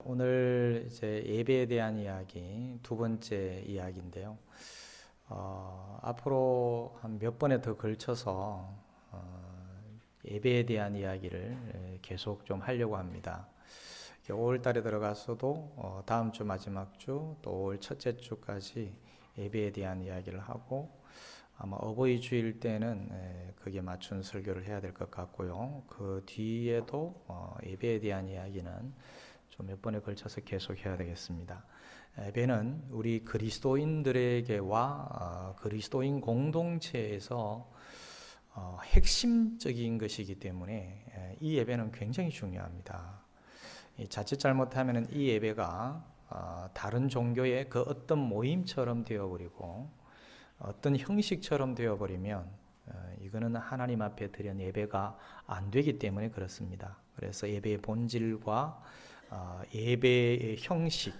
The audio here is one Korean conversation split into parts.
오늘 이제 예배에 대한 이야기, 두 번째 이야기인데요. 앞으로 한 몇 번에 더 걸쳐서 예배에 대한 이야기를 계속 좀 하려고 합니다. 5월 달에 들어가서도 다음 주 마지막 주, 또 5월 첫째 주까지 예배에 대한 이야기를 하고, 아마 어버이 주일 때는 그게 맞춘 설교를 해야 될 것 같고요. 그 뒤에도 예배에 대한 이야기는 좀 몇 번에 걸쳐서 계속 해야 되겠습니다. 예배는 우리 그리스도인들에게와 그리스도인 공동체에서 핵심적인 것이기 때문에 이 예배는 굉장히 중요합니다. 자칫 잘못하면 이 예배가 다른 종교의 그 어떤 모임처럼 되어버리고 어떤 형식처럼 되어버리면 이거는 하나님 앞에 드린 예배가 안 되기 때문에 그렇습니다. 그래서 예배의 본질과 예배의 형식,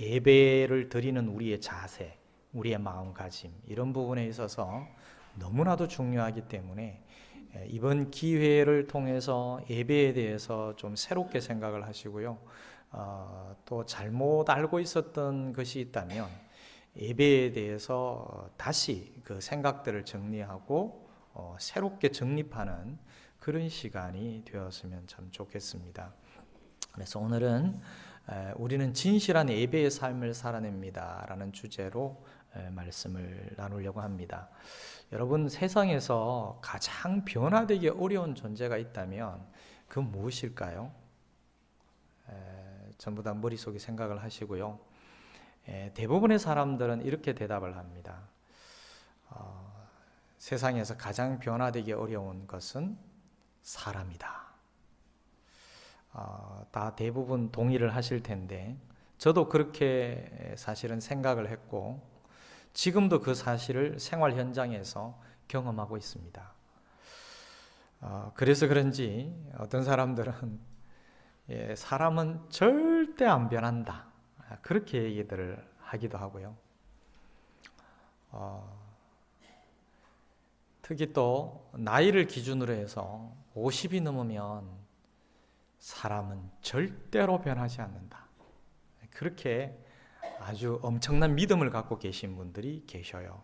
예배를 드리는 우리의 자세, 우리의 마음가짐, 이런 부분에 있어서 너무나도 중요하기 때문에 이번 기회를 통해서 예배에 대해서 좀 새롭게 생각을 하시고요. 또 잘못 알고 있었던 것이 있다면 예배에 대해서 다시 그 생각들을 정리하고 새롭게 정립하는 그런 시간이 되었으면 참 좋겠습니다. 그래서 오늘은 우리는 진실한 예배의 삶을 살아냅니다 라는 주제로 말씀을 나누려고 합니다. 여러분, 세상에서 가장 변화되기 어려운 존재가 있다면 그건 무엇일까요? 전부 다 머릿속에 생각을 하시고요. 대부분의 사람들은 이렇게 대답을 합니다. 세상에서 가장 변화되기 어려운 것은 사람이다. 다 대부분 동의를 하실 텐데 저도 그렇게 사실은 생각을 했고 지금도 그 사실을 생활 현장에서 경험하고 있습니다. 그래서 그런지 어떤 사람들은 사람은 절대 안 변한다, 그렇게 얘기들을 하기도 하고요. 특히 또 나이를 기준으로 해서 50이 넘으면 사람은 절대로 변하지 않는다, 그렇게 아주 엄청난 믿음을 갖고 계신 분들이 계셔요.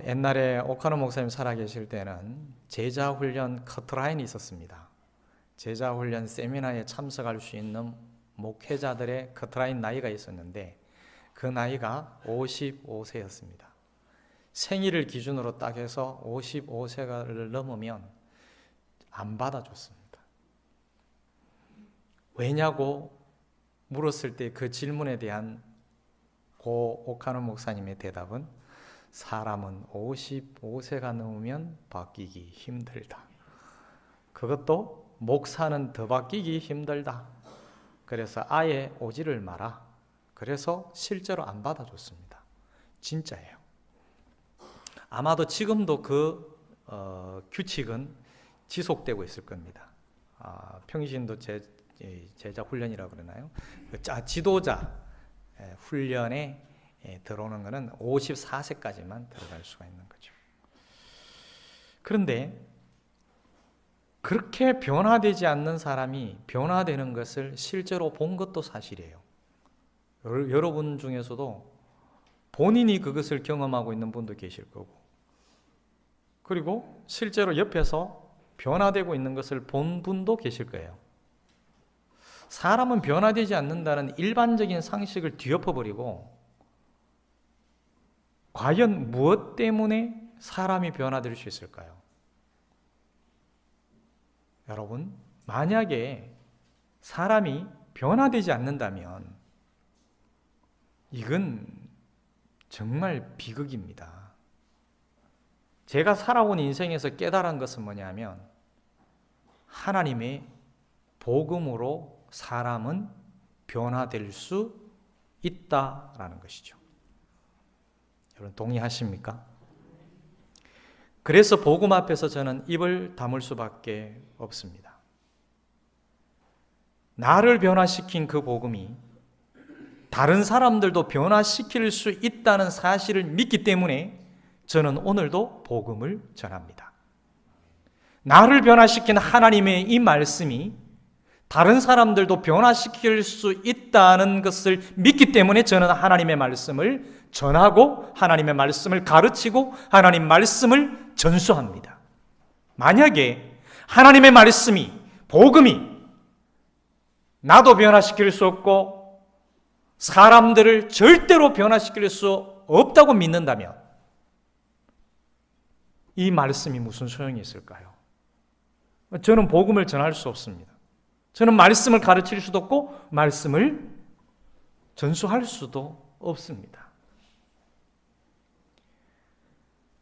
옛날에 오카노 목사님 살아계실 때는 제자훈련 커트라인이 있었습니다. 제자훈련 세미나에 참석할 수 있는 목회자들의 커트라인 나이가 있었는데 그 나이가 55세였습니다. 생일을 기준으로 딱 해서 55세를 넘으면 안 받아줬습니다. 왜냐고 물었을 때 그 질문에 대한 고 오카노 목사님의 대답은 사람은 55세가 넘으면 바뀌기 힘들다. 그것도 목사는 더 바뀌기 힘들다. 그래서 아예 오지를 마라. 그래서 실제로 안 받아줬습니다. 진짜예요. 아마도 지금도 그 규칙은 지속되고 있을 겁니다. 평신도 제자 훈련이라고 그러나요? 지도자 훈련에 들어오는 것은 54세까지만 들어갈 수가 있는 거죠. 그런데 그렇게 변화되지 않는 사람이 변화되는 것을 실제로 본 것도 사실이에요. 여러분 중에서도 본인이 그것을 경험하고 있는 분도 계실 거고, 그리고 실제로 옆에서 변화되고 있는 것을 본 분도 계실 거예요. 사람은 변화되지 않는다는 일반적인 상식을 뒤엎어버리고 과연 무엇 때문에 사람이 변화될 수 있을까요? 여러분, 만약에 사람이 변화되지 않는다면 이건 정말 비극입니다. 제가 살아온 인생에서 깨달은 것은 뭐냐면 하나님의 복음으로 사람은 변화될 수 있다라는 것이죠. 여러분 동의하십니까? 그래서 복음 앞에서 저는 입을 다물 수밖에 없습니다. 나를 변화시킨 그 복음이 다른 사람들도 변화시킬 수 있다는 사실을 믿기 때문에 저는 오늘도 복음을 전합니다. 나를 변화시킨 하나님의 이 말씀이 다른 사람들도 변화시킬 수 있다는 것을 믿기 때문에 저는 하나님의 말씀을 전하고 하나님의 말씀을 가르치고 하나님 말씀을 전수합니다. 만약에 하나님의 말씀이, 복음이 나도 변화시킬 수 없고 사람들을 절대로 변화시킬 수 없다고 믿는다면 이 말씀이 무슨 소용이 있을까요? 저는 복음을 전할 수 없습니다. 저는 말씀을 가르칠 수도 없고 말씀을 전수할 수도 없습니다.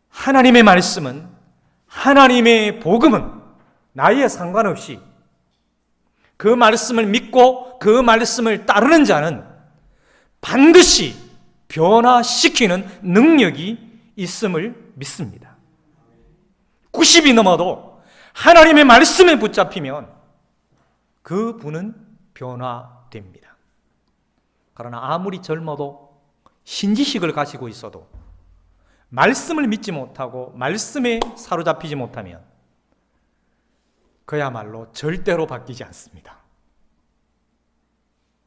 하나님의 말씀은, 하나님의 복음은 나이에 상관없이 그 말씀을 믿고 그 말씀을 따르는 자는 반드시 변화시키는 능력이 있음을 믿습니다. 90이 넘어도 하나님의 말씀에 붙잡히면 그 분은 변화됩니다. 그러나 아무리 젊어도 신지식을 가지고 있어도 말씀을 믿지 못하고 말씀에 사로잡히지 못하면 그야말로 절대로 바뀌지 않습니다.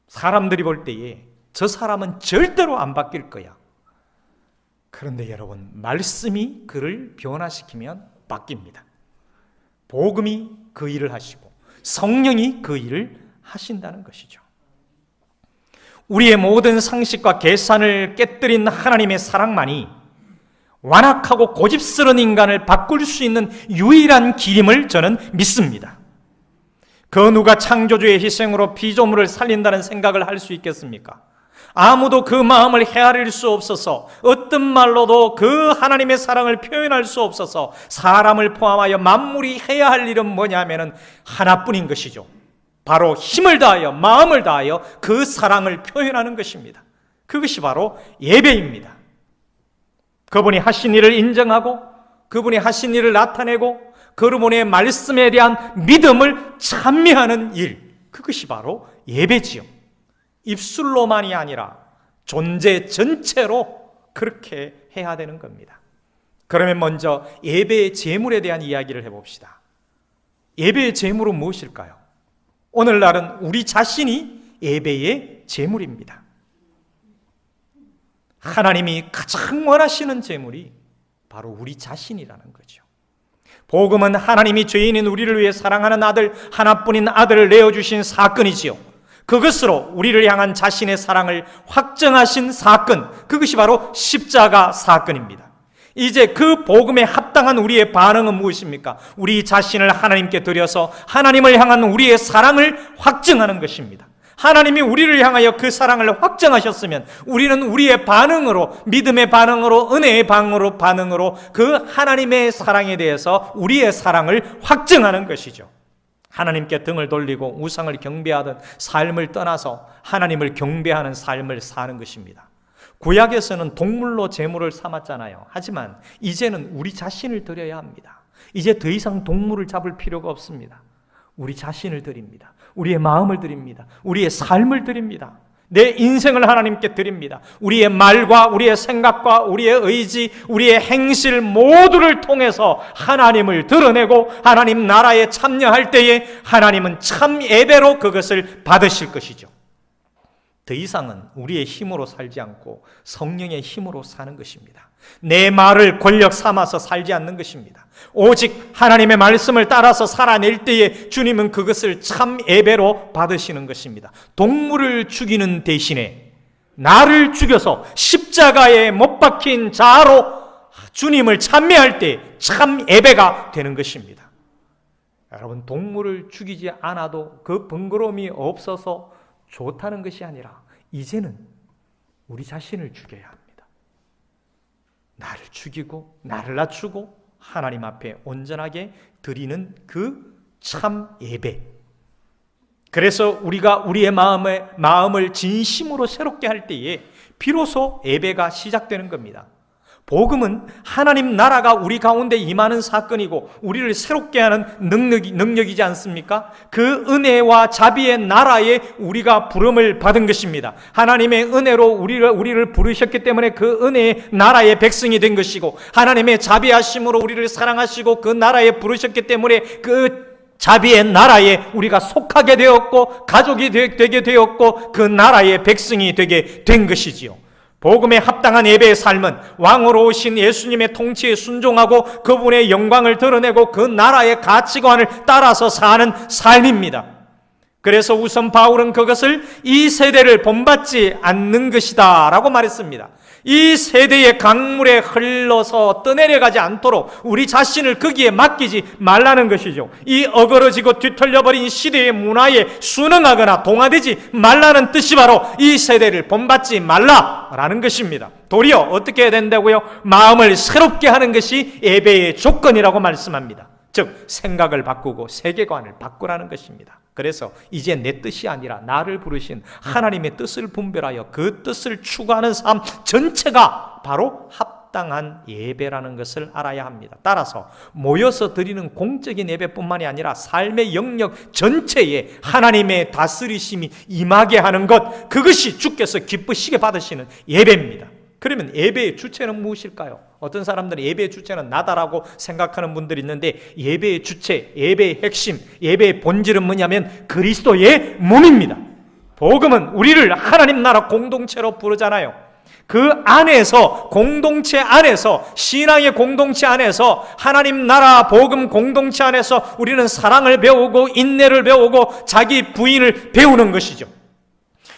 사람들이 볼 때에 저 사람은 절대로 안 바뀔 거야. 그런데 여러분, 말씀이 그를 변화시키면 바뀝니다. 복음이 그 일을 하시고 성령이 그 일을 하신다는 것이죠. 우리의 모든 상식과 계산을 깨뜨린 하나님의 사랑만이 완악하고 고집스러운 인간을 바꿀 수 있는 유일한 길임을 저는 믿습니다. 그 누가 창조주의 희생으로 피조물을 살린다는 생각을 할 수 있겠습니까? 아무도 그 마음을 헤아릴 수 없어서 어떤 말로도 그 하나님의 사랑을 표현할 수 없어서 사람을 포함하여 만물이 해야 할 일은 뭐냐면은 하나뿐인 것이죠. 바로 힘을 다하여 마음을 다하여 그 사랑을 표현하는 것입니다. 그것이 바로 예배입니다. 그분이 하신 일을 인정하고 그분이 하신 일을 나타내고 그분의 말씀에 대한 믿음을 찬미하는 일, 그것이 바로 예배지요. 입술로만이 아니라 존재 전체로 그렇게 해야 되는 겁니다. 그러면 먼저 예배의 제물에 대한 이야기를 해봅시다. 예배의 제물은 무엇일까요? 오늘날은 우리 자신이 예배의 제물입니다. 하나님이 가장 원하시는 제물이 바로 우리 자신이라는 거죠. 복음은 하나님이 죄인인 우리를 위해 사랑하는 아들, 하나뿐인 아들을 내어주신 사건이지요. 그것으로 우리를 향한 자신의 사랑을 확정하신 사건, 그것이 바로 십자가 사건입니다. 이제 그 복음에 합당한 우리의 반응은 무엇입니까? 우리 자신을 하나님께 드려서 하나님을 향한 우리의 사랑을 확증하는 것입니다. 하나님이 우리를 향하여 그 사랑을 확정하셨으면 우리는 우리의 반응으로, 믿음의 반응으로, 은혜의 반응으로 그 하나님의 사랑에 대해서 우리의 사랑을 확증하는 것이죠. 하나님께 등을 돌리고 우상을 경배하던 삶을 떠나서 하나님을 경배하는 삶을 사는 것입니다. 구약에서는 동물로 제물을 삼았잖아요. 하지만 이제는 우리 자신을 드려야 합니다. 이제 더 이상 동물을 잡을 필요가 없습니다. 우리 자신을 드립니다. 우리의 마음을 드립니다. 우리의 삶을 드립니다. 내 인생을 하나님께 드립니다. 우리의 말과 우리의 생각과 우리의 의지, 우리의 행실 모두를 통해서 하나님을 드러내고 하나님 나라에 참여할 때에 하나님은 참 예배로 그것을 받으실 것이죠. 더 이상은 우리의 힘으로 살지 않고 성령의 힘으로 사는 것입니다. 내 말을 권력 삼아서 살지 않는 것입니다. 오직 하나님의 말씀을 따라서 살아낼 때에 주님은 그것을 참 예배로 받으시는 것입니다. 동물을 죽이는 대신에 나를 죽여서 십자가에 못 박힌 자로 주님을 찬미할 때 참 예배가 되는 것입니다. 여러분, 동물을 죽이지 않아도 그 번거로움이 없어서 좋다는 것이 아니라 이제는 우리 자신을 죽여야 합니다. 나를 죽이고 나를 낮추고 하나님 앞에 온전하게 드리는 그 참 예배. 그래서 우리가 우리의 마음을 진심으로 새롭게 할 때에 비로소 예배가 시작되는 겁니다. 복음은 하나님 나라가 우리 가운데 임하는 사건이고 우리를 새롭게 하는 능력이지 않습니까? 그 은혜와 자비의 나라에 우리가 부름을 받은 것입니다. 하나님의 은혜로 우리를 부르셨기 때문에 그 은혜의 나라의 백성이 된 것이고 하나님의 자비하심으로 우리를 사랑하시고 그 나라에 부르셨기 때문에 그 자비의 나라에 우리가 속하게 되었고 가족이 되게 되었고 그 나라의 백성이 되게 된 것이지요. 복음에 합당한 예배의 삶은 왕으로 오신 예수님의 통치에 순종하고 그분의 영광을 드러내고 그 나라의 가치관을 따라서 사는 삶입니다. 그래서 우선 바울은 그것을 이 세대를 본받지 않는 것이다 라고 말했습니다. 이 세대의 강물에 흘러서 떠내려가지 않도록 우리 자신을 거기에 맡기지 말라는 것이죠. 이 어그러지고 뒤틀려버린 시대의 문화에 순응하거나 동화되지 말라는 뜻이 바로 이 세대를 본받지 말라라는 것입니다. 도리어 어떻게 해야 된다고요? 마음을 새롭게 하는 것이 예배의 조건이라고 말씀합니다. 즉 생각을 바꾸고 세계관을 바꾸라는 것입니다. 그래서 이제 내 뜻이 아니라 나를 부르신 하나님의 뜻을 분별하여 그 뜻을 추구하는 삶 전체가 바로 합당한 예배라는 것을 알아야 합니다. 따라서 모여서 드리는 공적인 예배뿐만이 아니라 삶의 영역 전체에 하나님의 다스리심이 임하게 하는 것, 그것이 주께서 기쁘시게 받으시는 예배입니다. 그러면 예배의 주체는 무엇일까요? 어떤 사람들은 예배의 주체는 나다라고 생각하는 분들이 있는데 예배의 주체, 예배의 핵심, 예배의 본질은 뭐냐면 그리스도의 몸입니다. 복음은 우리를 하나님 나라 공동체로 부르잖아요. 그 안에서, 공동체 안에서, 신앙의 공동체 안에서, 하나님 나라 복음 공동체 안에서 우리는 사랑을 배우고 인내를 배우고 자기 부인을 배우는 것이죠.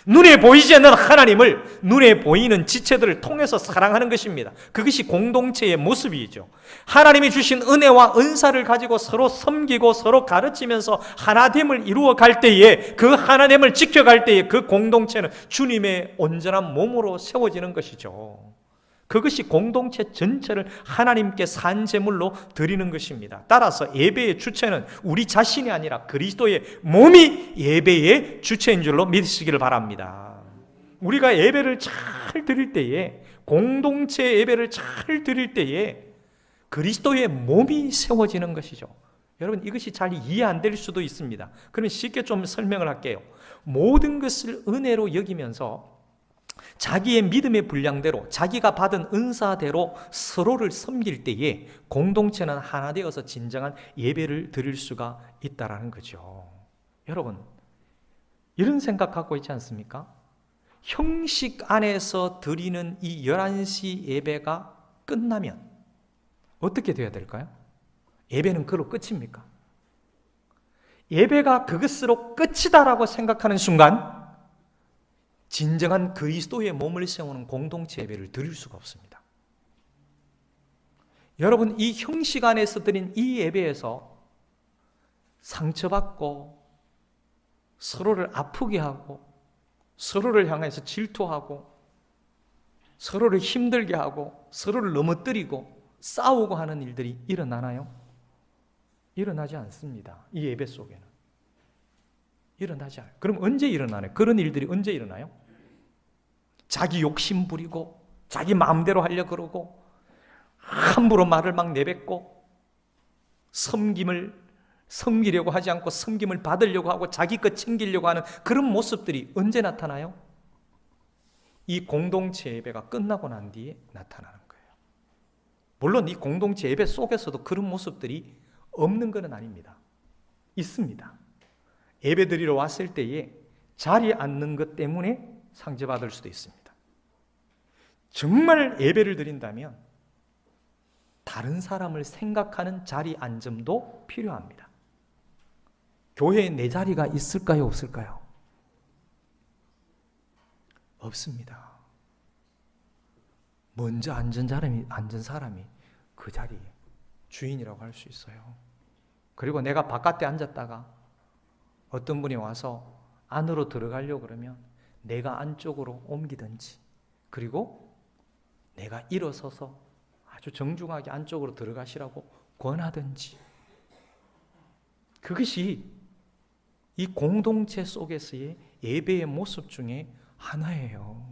눈에 보이지 않는 하나님을 눈에 보이는 지체들을 통해서 사랑하는 것입니다. 그것이 공동체의 모습이죠. 하나님이 주신 은혜와 은사를 가지고 서로 섬기고 서로 가르치면서 하나됨을 이루어 갈 때에, 그 하나됨을 지켜갈 때에 그 공동체는 주님의 온전한 몸으로 세워지는 것이죠. 그것이 공동체 전체를 하나님께 산 제물로 드리는 것입니다. 따라서 예배의 주체는 우리 자신이 아니라 그리스도의 몸이 예배의 주체인 줄로 믿으시기를 바랍니다. 우리가 예배를 잘 드릴 때에, 공동체 예배를 잘 드릴 때에 그리스도의 몸이 세워지는 것이죠. 여러분, 이것이 잘 이해 안 될 수도 있습니다. 그러면 쉽게 좀 설명을 할게요. 모든 것을 은혜로 여기면서 자기의 믿음의 분량대로, 자기가 받은 은사대로 서로를 섬길 때에 공동체는 하나 되어서 진정한 예배를 드릴 수가 있다는 거죠. 여러분, 이런 생각 갖고 있지 않습니까? 형식 안에서 드리는 이 11시 예배가 끝나면 어떻게 돼야 될까요? 예배는 그로 끝입니까? 예배가 그것으로 끝이다라고 생각하는 순간 진정한 그리스도의 몸을 세우는 공동체 예배를 드릴 수가 없습니다. 여러분, 이 형식 안에서 드린 이 예배에서 상처받고 서로를 아프게 하고 서로를 향해서 질투하고 서로를 힘들게 하고 서로를 넘어뜨리고 싸우고 하는 일들이 일어나나요? 일어나지 않습니다. 이 예배 속에는 일어나지 않아요. 그럼 언제 일어나나요? 그런 일들이 언제 일어나요? 자기 욕심 부리고 자기 마음대로 하려고 그러고 함부로 말을 막 내뱉고 섬기려고 하지 않고 섬김을 받으려고 하고 자기 것 챙기려고 하는 그런 모습들이 언제 나타나요? 이 공동체 예배가 끝나고 난 뒤에 나타나는 거예요. 물론 이 공동체 예배 속에서도 그런 모습들이 없는 것은 아닙니다. 있습니다. 예배 드리러 왔을 때에 자리에 앉는 것 때문에 상처받을 수도 있습니다. 정말 예배를 드린다면 다른 사람을 생각하는 자리 앉음도 필요합니다. 교회에 내 자리가 있을까요? 없을까요? 없습니다. 먼저 앉은 사람이 그 자리의 주인이라고 할 수 있어요. 그리고 내가 바깥에 앉았다가 어떤 분이 와서 안으로 들어가려고 그러면 내가 안쪽으로 옮기든지, 그리고 내가 일어서서 아주 정중하게 안쪽으로 들어가시라고 권하든지, 그것이 이 공동체 속에서의 예배의 모습 중에 하나예요.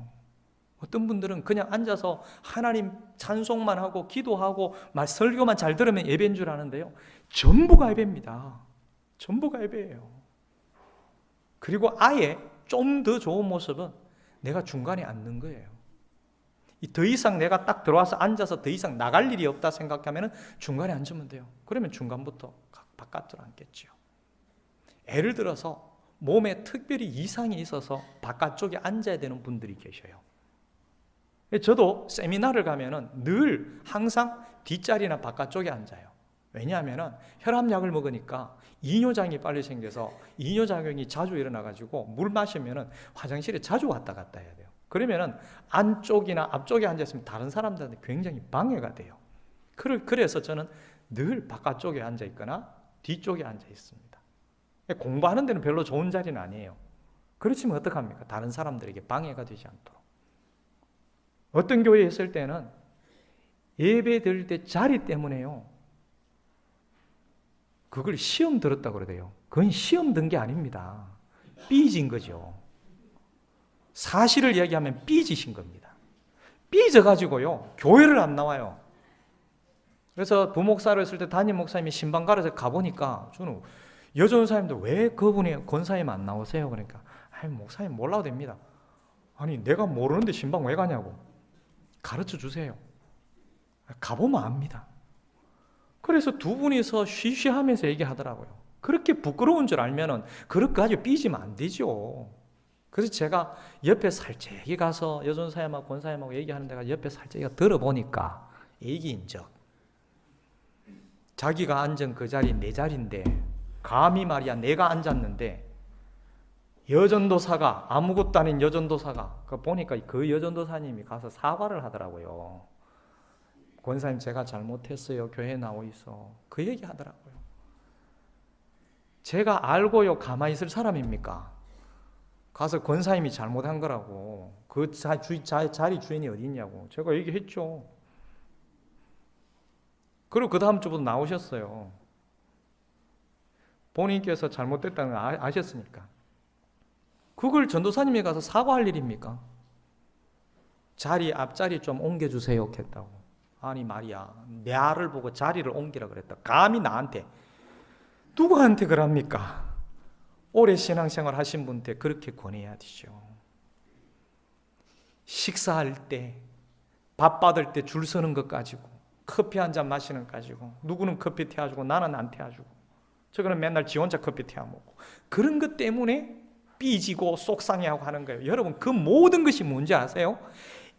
어떤 분들은 그냥 앉아서 하나님 찬송만 하고 기도하고 설교만 잘 들으면 예배인 줄 아는데요, 전부가 예배입니다. 전부가 예배예요. 그리고 아예 좀 더 좋은 모습은 내가 중간에 앉는 거예요. 더 이상 내가 딱 들어와서 앉아서 더 이상 나갈 일이 없다 생각하면 중간에 앉으면 돼요. 그러면 중간부터 바깥으로 앉겠죠. 예를 들어서 몸에 특별히 이상이 있어서 바깥쪽에 앉아야 되는 분들이 계셔요. 저도 세미나를 가면은 늘 항상 뒷자리나 바깥쪽에 앉아요. 왜냐하면은 혈압약을 먹으니까 이뇨작용이 빨리 생겨서 이뇨작용이 자주 일어나가지고 물 마시면은 화장실에 자주 왔다 갔다 해야 돼요. 그러면은 안쪽이나 앞쪽에 앉아있으면 다른 사람들한테 굉장히 방해가 돼요. 그래서 저는 늘 바깥쪽에 앉아 있거나 뒤쪽에 앉아 있습니다. 공부하는 데는 별로 좋은 자리는 아니에요. 그렇지만 어떡합니까? 다른 사람들에게 방해가 되지 않도록. 어떤 교회에 있을 때는 예배 드릴 때 자리 때문에요. 그걸 시험 들었다고 그러대요. 그건 시험 든 게 아닙니다. 삐진 거죠. 사실을 얘기하면 삐지신 겁니다. 삐져가지고요, 교회를 안 나와요. 그래서 부목사를 했을 때 담임 목사님이 신방가로서 가보니까 저는 여전사님들 왜 그분이 권사님 안 나오세요? 그러니까 목사님 몰라도 됩니다. 아니 내가 모르는데 신방 왜 가냐고. 가르쳐 주세요. 가보면 압니다. 그래서 두 분이서 쉬쉬하면서 얘기하더라고요. 그렇게 부끄러운 줄 알면은 그렇게 가지고 삐지면 안 되죠. 그래서 제가 옆에 살짝이 가서 여전사님하고 권사님하고 얘기하는 데가 옆에 살짝이 들어보니까 얘기인적 자기가 앉은 그 자리 내 자리인데 감히 말이야 내가 앉았는데 여전도사가 아무것도 아닌 여전도사가 보니까 그 여전도사님이 가서 사과를 하더라고요. 권사님 제가 잘못했어요. 교회에 나와 있어. 그 얘기 하더라고요. 제가 알고요 가만히 있을 사람입니까? 가서 권사님이 잘못한 거라고. 그 자리 주인이 어디 있냐고. 제가 얘기했죠. 그리고 그 다음 주부터 나오셨어요. 본인께서 잘못됐다는 걸 아셨으니까. 그걸 전도사님이 가서 사과할 일입니까? 앞자리 좀 옮겨주세요 했다고. 아니 말이야 나를 보고 자리를 옮기라 그랬다. 감히 나한테. 누구한테 그럽니까? 오래 신앙생활 하신 분한테 그렇게 권해야 되죠. 식사할 때 밥 받을 때 줄 서는 것 가지고 커피 한 잔 마시는 것 가지고 누구는 커피 태워주고 나는 안 태워주고 저거는 맨날 지 혼자 커피 태워 먹고 그런 것 때문에 삐지고 속상해하고 하는 거예요. 여러분 그 모든 것이 뭔지 아세요?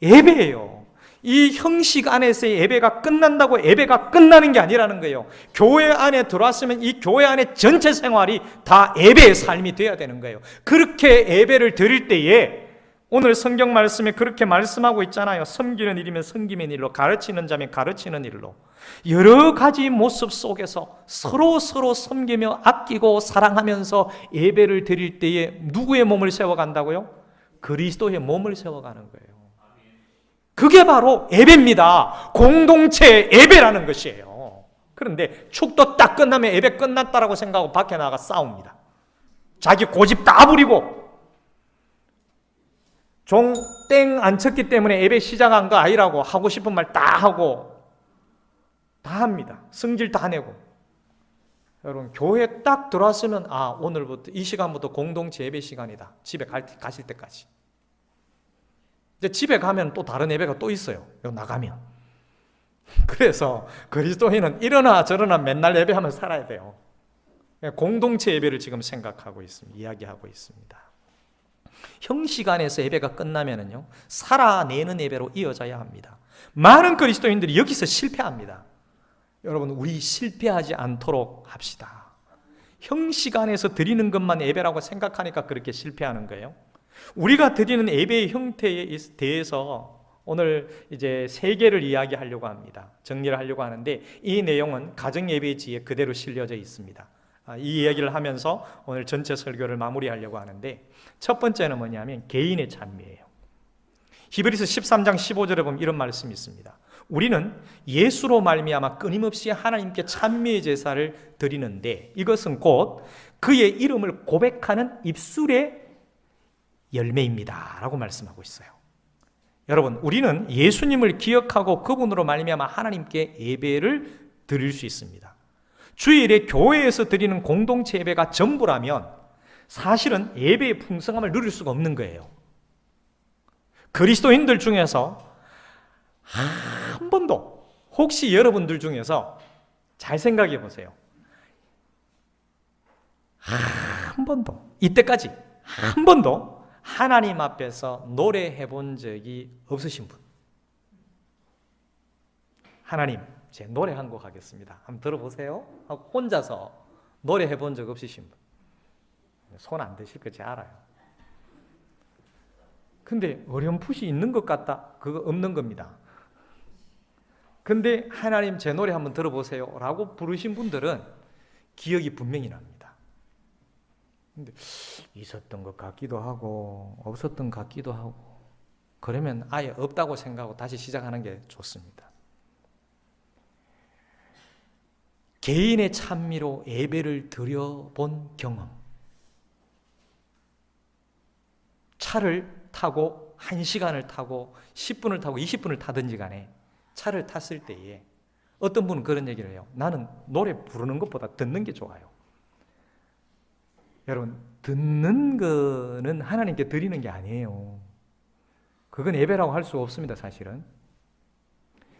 예배예요. 이 형식 안에서의 예배가 끝난다고 예배가 끝나는 게 아니라는 거예요. 교회 안에 들어왔으면 이 교회 안에 전체 생활이 다 예배의 삶이 되어야 되는 거예요. 그렇게 예배를 드릴 때에 오늘 성경 말씀에 그렇게 말씀하고 있잖아요. 섬기는 일이면 섬김의 일로, 가르치는 자면 가르치는 일로. 여러 가지 모습 속에서 서로 섬기며 아끼고 사랑하면서 예배를 드릴 때에 누구의 몸을 세워간다고요? 그리스도의 몸을 세워가는 거예요. 그게 바로 예배입니다. 공동체 예배라는 것이에요. 그런데 축도 딱 끝나면 예배 끝났다라고 생각하고 밖에 나가 싸웁니다. 자기 고집 다 부리고 종 땡 안 쳤기 때문에 예배 시작한 거 아니라고 하고 싶은 말 다 하고 다 합니다. 성질 다 내고. 여러분 교회 딱 들어왔으면 오늘부터 이 시간부터 공동체 예배 시간이다. 집에 가실 때까지. 이제 집에 가면 또 다른 예배가 또 있어요. 여기 나가면. 그래서 그리스도인은 이러나 저러나 맨날 예배하며 살아야 돼요. 공동체 예배를 지금 생각하고 있습니다. 이야기하고 있습니다. 형식 안에서 예배가 끝나면은요, 살아내는 예배로 이어져야 합니다. 많은 그리스도인들이 여기서 실패합니다. 여러분, 우리 실패하지 않도록 합시다. 형식 안에서 드리는 것만 예배라고 생각하니까 그렇게 실패하는 거예요. 우리가 드리는 예배의 형태에 대해서 오늘 이제 3개를 이야기하려고 합니다. 정리를 하려고 하는데 이 내용은 가정 예배지에 그대로 실려져 있습니다. 이 이야기를 하면서 오늘 전체 설교를 마무리하려고 하는데 첫 번째는 뭐냐면 개인의 찬미예요. 히브리서 13장 15절에 보면 이런 말씀이 있습니다. 우리는 예수로 말미암아 끊임없이 하나님께 찬미의 제사를 드리는데 이것은 곧 그의 이름을 고백하는 입술의 열매입니다 라고 말씀하고 있어요. 여러분, 우리는 예수님을 기억하고 그분으로 말미암아 하나님께 예배를 드릴 수 있습니다. 주일에 교회에서 드리는 공동체 예배가 전부라면 사실은 예배의 풍성함을 누릴 수가 없는 거예요. 그리스도인들 중에서 한 번도, 혹시 여러분들 중에서 잘 생각해 보세요. 한 번도, 이때까지 한 번도 하나님 앞에서 노래해 본 적이 없으신 분. 하나님, 제 노래 한 곡 하겠습니다. 한번 들어보세요. 하고 혼자서 노래해 본 적 없으신 분. 손 안 드실 거 제가 알아요. 근데 어렴풋이 있는 것 같다? 그거 없는 겁니다. 근데 하나님 제 노래 한번 들어보세요 라고 부르신 분들은 기억이 분명히 납니다. 근데 있었던 것 같기도 하고 없었던 것 같기도 하고, 그러면 아예 없다고 생각하고 다시 시작하는 게 좋습니다. 개인의 찬미로 예배를 드려본 경험. 차를 타고 1시간을 타고 10분을 타고 20분을 타든지 간에 차를 탔을 때에 어떤 분은 그런 얘기를 해요. 나는 노래 부르는 것보다 듣는 게 좋아요. 여러분, 듣는 거는 하나님께 드리는 게 아니에요. 그건 예배라고 할 수 없습니다, 사실은.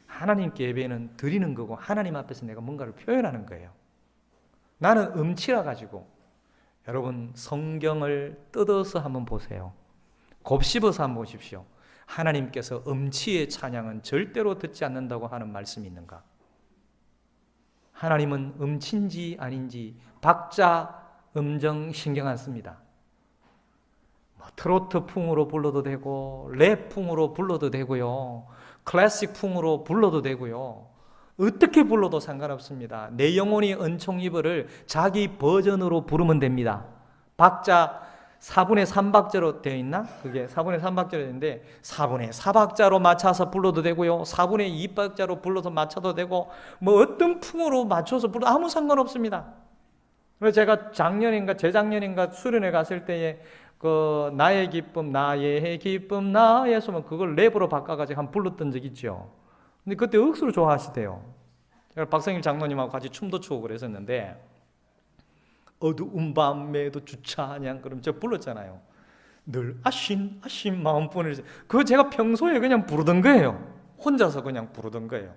하나님께 예배는 드리는 거고 하나님 앞에서 내가 뭔가를 표현하는 거예요. 나는 음치라 가지고, 여러분 성경을 뜯어서 한번 보세요. 곱씹어서 한번 보십시오. 하나님께서 음치의 찬양은 절대로 듣지 않는다고 하는 말씀이 있는가? 하나님은 음치인지 아닌지 박자, 음정 신경 안 씁니다. 트로트 풍으로 불러도 되고 랩 풍으로 불러도 되고요, 클래식 풍으로 불러도 되고요, 어떻게 불러도 상관없습니다. 내 영혼이 은총 입어를 자기 버전으로 부르면 됩니다. 박자 4분의 3박자로 되어 있나? 그게 4분의 3박자로 되는데 4분의 4박자로 맞춰서 불러도 되고요, 4분의 2박자로 불러서 맞춰도 되고, 뭐 어떤 풍으로 맞춰서 불러도 아무 상관없습니다. 그래서 제가 작년인가 재작년인가 수련회 갔을 때에 그 나의 기쁨 나의 기쁨 나의 소망, 그걸 랩으로 바꿔가지고 한번 불렀던 적 있죠. 근데 그때 억수로 좋아하시대요. 제가 박성일 장로님하고 같이 춤도 추고 그랬었는데, 어두운 밤에도 주찬양 그럼 제가 불렀잖아요. 늘 아신 마음뿐을. 그거 제가 평소에 그냥 부르던 거예요. 혼자서 그냥 부르던 거예요.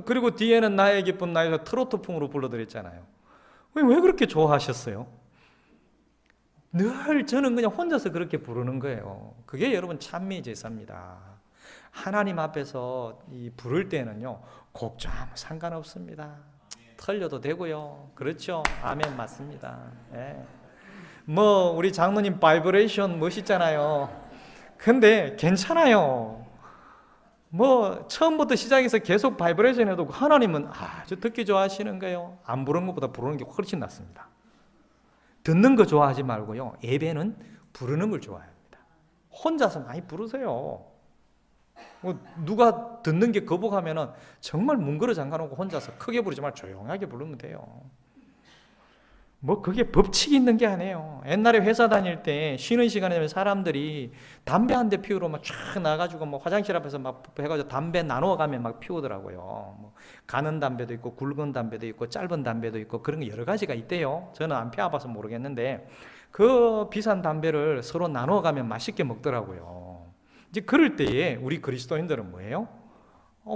그리고 뒤에는 나의 기쁨 나의 트로트풍으로 불러드렸잖아요. 왜 그렇게 좋아하셨어요? 늘 저는 그냥 혼자서 그렇게 부르는 거예요. 그게 여러분 찬미 제사입니다. 하나님 앞에서 이 부를 때는요, 곡 좀 상관없습니다. 틀려도 되고요. 그렇죠? 아멘, 맞습니다. 예. 뭐 우리 장로님 바이브레이션 멋있잖아요. 근데 괜찮아요. 뭐 처음부터 시작해서 계속 바이브레이션 해도 하나님은 아주 듣기 좋아하시는 거예요. 안 부르는 것보다 부르는 게 훨씬 낫습니다. 듣는 거 좋아하지 말고요, 예배는 부르는 걸 좋아합니다. 혼자서 많이 부르세요. 누가 듣는 게 거북하면은 정말 뭉그러 잠가놓고 혼자서 크게 부르지 말고 조용하게 부르면 돼요. 뭐 그게 법칙이 있는 게 아니에요. 옛날에 회사 다닐 때 쉬는 시간에 되면 사람들이 담배 한 대 피우러 막 쫙 나가지고 뭐 화장실 앞에서 막 해가지고 담배 나눠가면 막 피우더라고요. 뭐 가는 담배도 있고 굵은 담배도 있고 짧은 담배도 있고 그런 게 여러 가지가 있대요. 저는 안 피워봐서 모르겠는데 그 비싼 담배를 서로 나눠가면 맛있게 먹더라고요. 이제 그럴 때에 우리 그리스도인들은 뭐예요?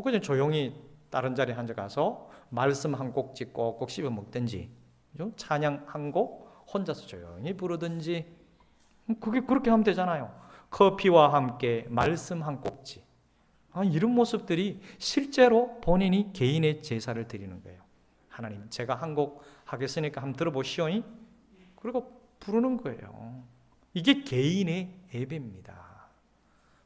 그냥 조용히 다른 자리에 앉아가서 말씀 한 꼭지 꼭꼭 씹어 먹든지, 그죠? 찬양 한 곡 혼자서 조용히 부르든지, 그게 그렇게 하면 되잖아요. 커피와 함께 말씀 한 꼭지. 이런 모습들이 실제로 본인이 개인의 제사를 드리는 거예요. 하나님, 제가 한 곡 하겠으니까 한번 들어보시오. 그리고 부르는 거예요. 이게 개인의 예배입니다.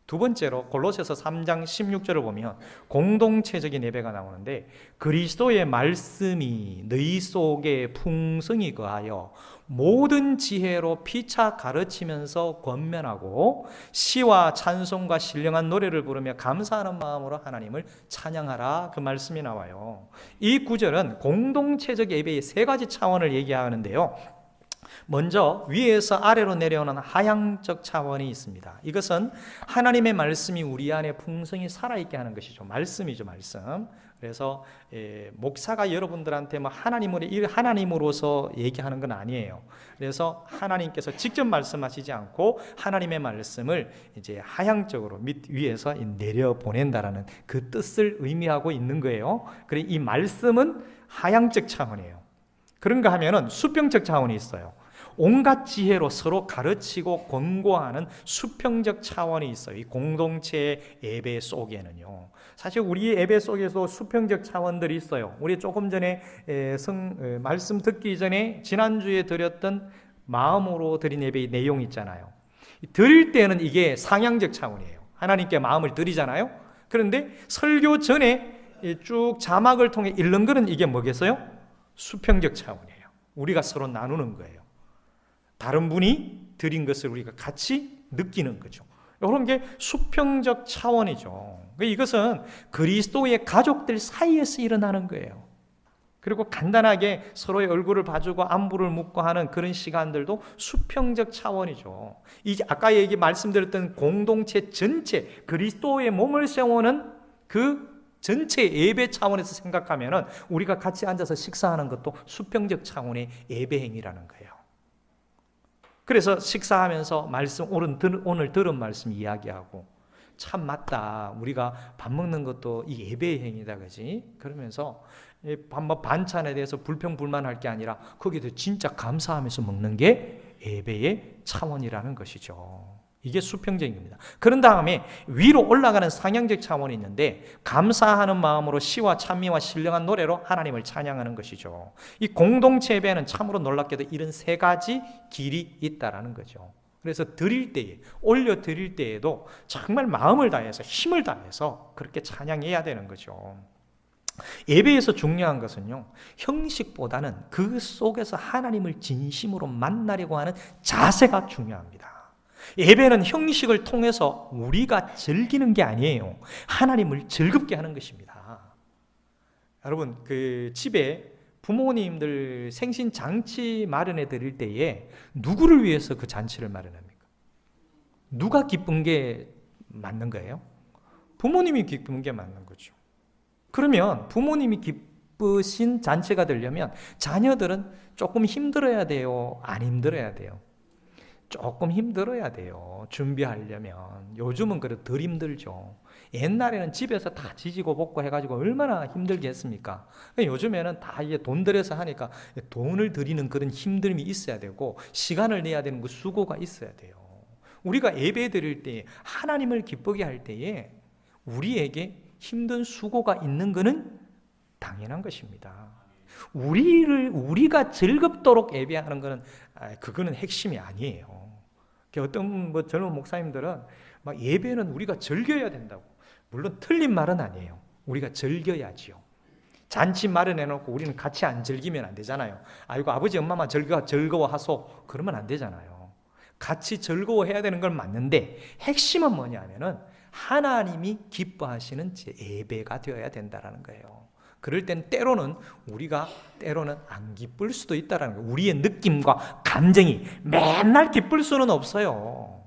두 번째로 골로새서 3장 16절을 보면 공동체적인 예배가 나오는데, 그리스도의 말씀이 너희 속에 풍성히 거하여 모든 지혜로 피차 가르치면서 권면하고 시와 찬송과 신령한 노래를 부르며 감사하는 마음으로 하나님을 찬양하라, 그 말씀이 나와요. 이 구절은 공동체적 예배의 세 가지 차원을 얘기하는데요, 먼저 위에서 아래로 내려오는 하향적 차원이 있습니다. 이것은 하나님의 말씀이 우리 안에 풍성히 살아있게 하는 것이죠. 말씀이죠, 말씀. 그래서 목사가 여러분들한테 뭐 하나님으로서 얘기하는 건 아니에요. 그래서 하나님께서 직접 말씀하시지 않고 하나님의 말씀을 이제 하향적으로 위에서 내려 보낸다라는 그 뜻을 의미하고 있는 거예요. 그래서 이 말씀은 하향적 차원이에요. 그런가 하면은 수평적 차원이 있어요. 온갖 지혜로 서로 가르치고 권고하는 수평적 차원이 있어요. 이 공동체의 예배 속에는요. 사실 우리 예배 속에서 수평적 차원들이 있어요. 우리 조금 전에 말씀 듣기 전에 지난주에 드렸던 마음으로 드린 예배의 내용 있잖아요. 드릴 때는 이게 상향적 차원이에요. 하나님께 마음을 드리잖아요. 그런데 설교 전에 쭉 자막을 통해 읽는 거는 이게 뭐겠어요? 수평적 차원이에요. 우리가 서로 나누는 거예요. 다른 분이 드린 것을 우리가 같이 느끼는 거죠. 이런 게 수평적 차원이죠. 이것은 그리스도의 가족들 사이에서 일어나는 거예요. 그리고 간단하게 서로의 얼굴을 봐주고 안부를 묻고 하는 그런 시간들도 수평적 차원이죠. 이제 아까 말씀드렸던 공동체 전체, 그리스도의 몸을 세우는 그 전체 예배 차원에서 생각하면은 우리가 같이 앉아서 식사하는 것도 수평적 차원의 예배 행위라는 거예요. 그래서 식사하면서 오늘 들은 말씀 이야기하고, 참 맞다, 우리가 밥 먹는 것도 이 예배의 행위다, 그지? 그러면서 반찬에 대해서 불평불만할 게 아니라 거기에 대해 진짜 감사하면서 먹는 게 예배의 차원이라는 것이죠. 이게 수평적인 겁니다. 그런 다음에 위로 올라가는 상향적 차원이 있는데, 감사하는 마음으로 시와 찬미와 신령한 노래로 하나님을 찬양하는 것이죠. 이 공동체 예배는 참으로 놀랍게도 이런 세 가지 길이 있다라는 거죠. 그래서 드릴 때에, 올려 드릴 때에도 정말 마음을 다해서, 힘을 다해서 그렇게 찬양해야 되는 거죠. 예배에서 중요한 것은요, 형식보다는 그 속에서 하나님을 진심으로 만나려고 하는 자세가 중요합니다. 예배는 형식을 통해서 우리가 즐기는 게 아니에요. 하나님을 즐겁게 하는 것입니다. 여러분, 집에 부모님들 생신 잔치 마련해 드릴 때에 누구를 위해서 그 잔치를 마련합니까? 누가 기쁜 게 맞는 거예요? 부모님이 기쁜 게 맞는 거죠. 그러면 부모님이 기쁘신 잔치가 되려면 자녀들은 조금 힘들어야 돼요? 안 힘들어야 돼요? 조금 힘들어야 돼요. 준비하려면. 요즘은 그래도 덜 힘들죠. 옛날에는 집에서 다 지지고 볶고 해가지고 얼마나 힘들겠습니까? 요즘에는 다 이제 돈 들여서 하니까 돈을 들이는 그런 힘듦이 있어야 되고, 시간을 내야 되는 그 수고가 있어야 돼요. 우리가 예배 드릴 때, 하나님을 기쁘게 할 때에 우리에게 힘든 수고가 있는 것은 당연한 것입니다. 우리가 즐겁도록 예배하는 것은, 그거는 핵심이 아니에요. 어떤 젊은 목사님들은 막 예배는 우리가 즐겨야 된다고. 물론 틀린 말은 아니에요. 우리가 즐겨야지요. 잔치 마련해놓고 우리는 같이 안 즐기면 안 되잖아요. 아이고, 아버지 엄마만 즐거워하소, 그러면 안 되잖아요. 같이 즐거워해야 되는 건 맞는데, 핵심은 뭐냐면은 하나님이 기뻐하시는 예배가 되어야 된다는 거예요. 그럴 땐 때로는 안 기쁠 수도 있다는 거예요. 우리의 느낌과 감정이 맨날 기쁠 수는 없어요.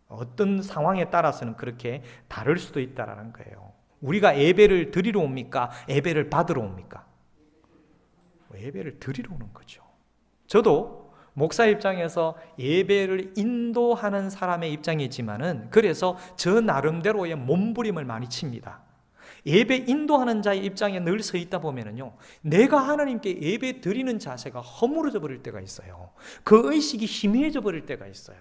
어떤 상황에 따라서는 그렇게 다를 수도 있다는 거예요. 우리가 예배를 드리러 옵니까? 예배를 받으러 옵니까? 예배를 드리러 오는 거죠. 저도 목사 입장에서 예배를 인도하는 사람의 입장이지만은, 그래서 저 나름대로의 몸부림을 많이 칩니다. 예배 인도하는 자의 입장에 늘 서 있다 보면은요, 내가 하나님께 예배 드리는 자세가 허물어져 버릴 때가 있어요. 그 의식이 희미해져 버릴 때가 있어요.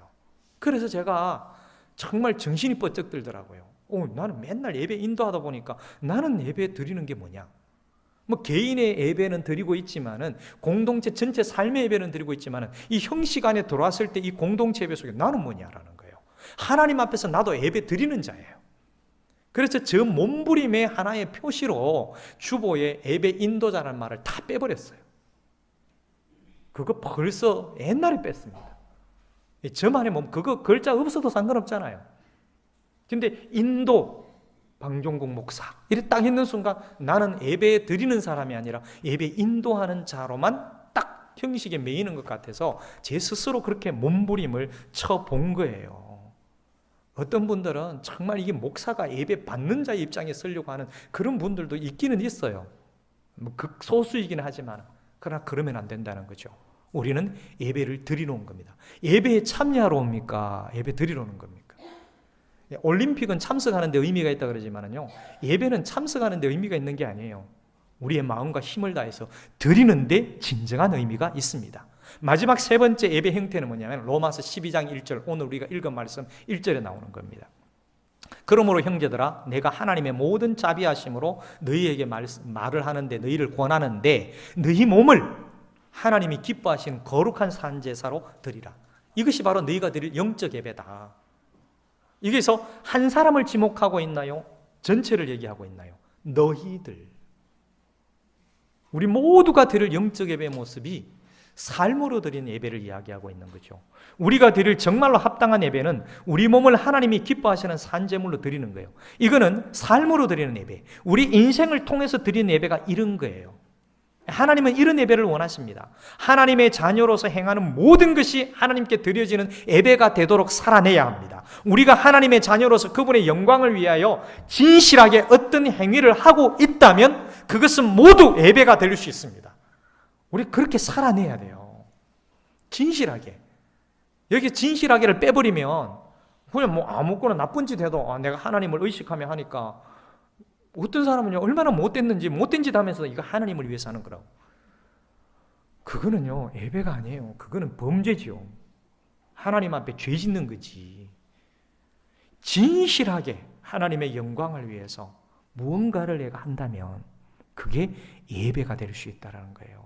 그래서 제가 정말 정신이 번쩍 들더라고요. 나는 맨날 예배 인도하다 보니까 나는 예배 드리는 게 뭐냐? 개인의 예배는 드리고 있지만은, 공동체 전체 삶의 예배는 드리고 있지만은, 이 형식 안에 들어왔을 때 이 공동체 예배 속에 나는 뭐냐라는 거예요. 하나님 앞에서 나도 예배 드리는 자예요. 그래서 저 몸부림의 하나의 표시로 주보에 예배 인도자라는 말을 다 빼버렸어요. 그거 벌써 옛날에 뺐습니다. 저만의 몸, 그거 글자 없어도 상관없잖아요. 근데 인도, 방종국 목사 이렇게 딱 있는 순간 나는 예배 드리는 사람이 아니라 예배 인도하는 자로만 딱 형식에 매이는 것 같아서 제 스스로 그렇게 몸부림을 쳐본 거예요. 어떤 분들은 정말 이게 목사가 예배 받는 자의 입장에 서려고 하는 그런 분들도 있기는 있어요. 극소수이긴 하지만, 그러나 그러면 안 된다는 거죠. 우리는 예배를 드리러 온 겁니다. 예배에 참여하러 옵니까? 예배 드리러 오는 겁니까? 올림픽은 참석하는 데 의미가 있다 그러지만요, 예배는 참석하는 데 의미가 있는 게 아니에요. 우리의 마음과 힘을 다해서 드리는 데 진정한 의미가 있습니다. 마지막 세 번째 예배 형태는 뭐냐면 로마서 12장 1절, 오늘 우리가 읽은 말씀 1절에 나오는 겁니다. 그러므로 형제들아, 내가 하나님의 모든 자비하심으로 너희에게 말을 하는데, 너희를 권하는데, 너희 몸을 하나님이 기뻐하시는 거룩한 산제사로 드리라. 이것이 바로 너희가 드릴 영적 예배다. 여기서 한 사람을 지목하고 있나요? 전체를 얘기하고 있나요? 너희들. 우리 모두가 드릴 영적 예배의 모습이 삶으로 드리는 예배를 이야기하고 있는 거죠. 우리가 드릴 정말로 합당한 예배는 우리 몸을 하나님이 기뻐하시는 산제물로 드리는 거예요. 이거는 삶으로 드리는 예배, 우리 인생을 통해서 드리는 예배가 이런 거예요. 하나님은 이런 예배를 원하십니다. 하나님의 자녀로서 행하는 모든 것이 하나님께 드려지는 예배가 되도록 살아내야 합니다. 우리가 하나님의 자녀로서 그분의 영광을 위하여 진실하게 어떤 행위를 하고 있다면 그것은 모두 예배가 될 수 있습니다. 우리 그렇게 살아내야 돼요. 진실하게. 여기 진실하게를 빼버리면 그냥 뭐 아무거나 나쁜 짓 해도 내가 하나님을 의식하며 하니까, 어떤 사람은요 얼마나 못됐는지 못된 짓 하면서 이거 하나님을 위해서 하는 거라고. 그거는요 예배가 아니에요. 그거는 범죄지요. 하나님 앞에 죄 짓는 거지. 진실하게 하나님의 영광을 위해서 무언가를 내가 한다면 그게 예배가 될 수 있다는 거예요.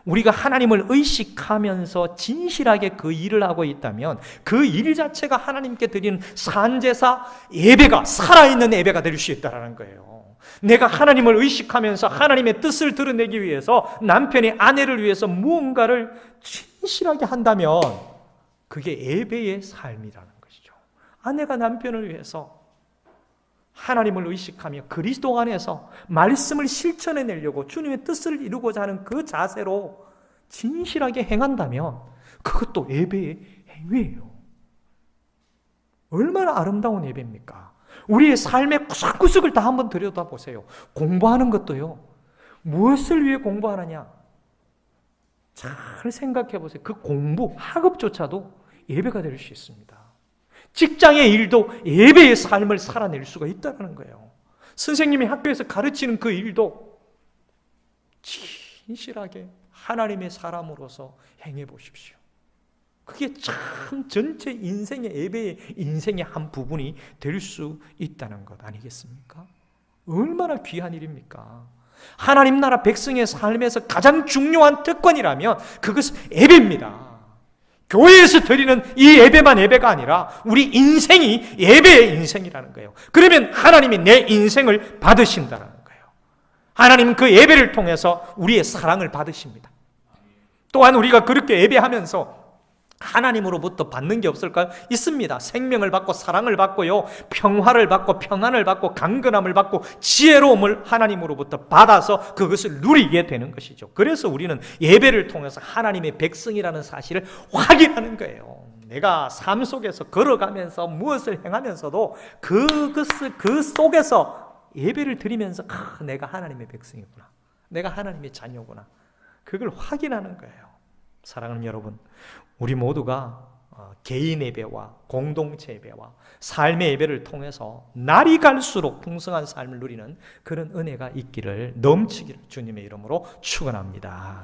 우리가 하나님을 의식하면서 진실하게 그 일을 하고 있다면 그 일 자체가 하나님께 드리는 산제사 예배가, 살아있는 예배가 될 수 있다는 거예요. 내가 하나님을 의식하면서 하나님의 뜻을 드러내기 위해서 남편이 아내를 위해서 무언가를 진실하게 한다면 그게 예배의 삶이라는 것이죠. 아내가 남편을 위해서 하나님을 의식하며 그리스도 안에서 말씀을 실천해내려고 주님의 뜻을 이루고자 하는 그 자세로 진실하게 행한다면 그것도 예배의 행위예요. 얼마나 아름다운 예배입니까? 우리의 삶의 구석구석을 다 한번 들여다보세요. 공부하는 것도요, 무엇을 위해 공부하느냐? 잘 생각해 보세요. 그 공부, 학업조차도 예배가 될 수 있습니다. 직장의 일도 예배의 삶을 살아낼 수가 있다는 거예요. 선생님이 학교에서 가르치는 그 일도 진실하게 하나님의 사람으로서 행해 보십시오. 그게 참 전체 인생의, 예배의 인생의 한 부분이 될 수 있다는 것 아니겠습니까? 얼마나 귀한 일입니까? 하나님 나라 백성의 삶에서 가장 중요한 특권이라면 그것은 예배입니다. 교회에서 드리는 이 예배만 예배가 아니라 우리 인생이 예배의 인생이라는 거예요. 그러면 하나님이 내 인생을 받으신다는 거예요. 하나님은 그 예배를 통해서 우리의 사랑을 받으십니다. 또한 우리가 그렇게 예배하면서 하나님으로부터 받는 게 없을까요? 있습니다. 생명을 받고 사랑을 받고요, 평화를 받고 평안을 받고 강건함을 받고 지혜로움을 하나님으로부터 받아서 그것을 누리게 되는 것이죠. 그래서 우리는 예배를 통해서 하나님의 백성이라는 사실을 확인하는 거예요. 내가 삶 속에서 걸어가면서 무엇을 행하면서도 그 속에서 예배를 드리면서 내가 하나님의 백성이구나, 내가 하나님의 자녀구나, 그걸 확인하는 거예요. 사랑하는 여러분, 우리 모두가 개인 예배와 공동체 예배와 삶의 예배를 통해서 날이 갈수록 풍성한 삶을 누리는 그런 은혜가 있기를, 넘치기를 주님의 이름으로 축원합니다.